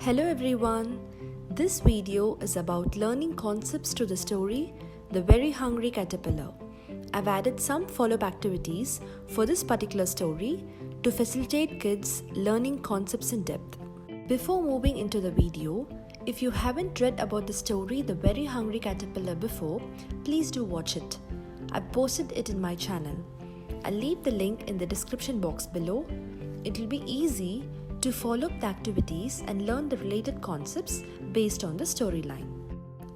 Hello everyone, this video is about learning concepts to the story The Very Hungry Caterpillar. I've added some follow-up activities for this particular story to facilitate kids learning concepts in depth. Before moving into the video, if you haven't read about the story The Very Hungry Caterpillar before, please do watch it. I've posted it in my channel. I'll leave the link in the description box below. It will be easy to follow up the activities and learn the related concepts based on the storyline.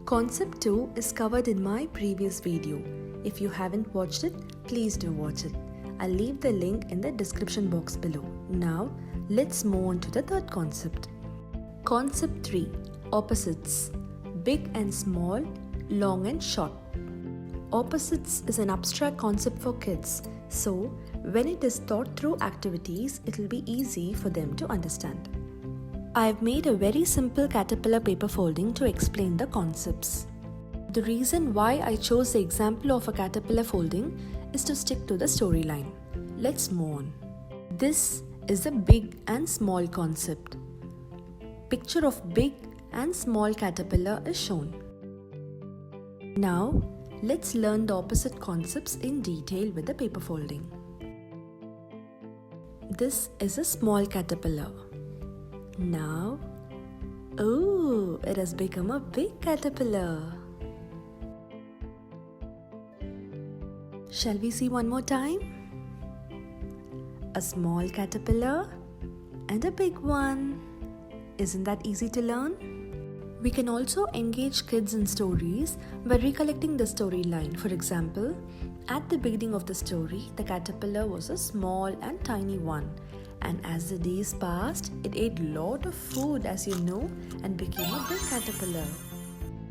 Concept 2 is covered in my previous video. If you haven't watched it, please do watch it. I'll leave the link in the description box below. Now, let's move on to the third concept. Concept 3. Opposites. Big and small, long and short. Opposites is an abstract concept for kids, so when it is thought through activities, it will be easy for them to understand. I have made a very simple caterpillar paper folding to explain the concepts. The reason why I chose the example of a caterpillar folding is to stick to the storyline. Let's move on. This is the big and small concept. Picture of big and small caterpillar is shown. Now, let's learn the opposite concepts in detail with the paper folding. This is a small caterpillar. Now, oh, it has become a big caterpillar. Shall we see one more time? A small caterpillar and a big one. Isn't that easy to learn? We can also engage kids in stories by recollecting the storyline. For example, at the beginning of the story, the caterpillar was a small and tiny one. And as the days passed, it ate a lot of food, as you know, and became a big caterpillar.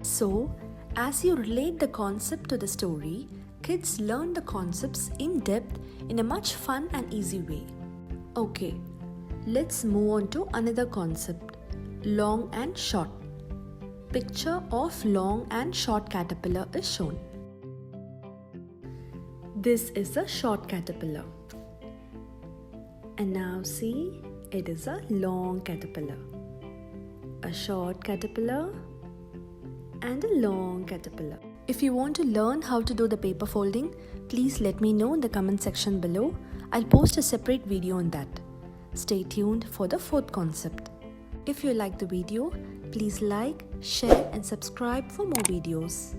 So, as you relate the concept to the story, kids learn the concepts in depth in a much fun and easy way. Okay, let's move on to another concept, long and short. Picture of long and short caterpillar is shown. This is a short caterpillar. And now see, it is a long caterpillar. A short caterpillar and a long caterpillar. If you want to learn how to do the paper folding, please let me know in the comment section below. I'll post a separate video on that. Stay tuned for the fourth concept. If you like the video, please like, share and subscribe for more videos.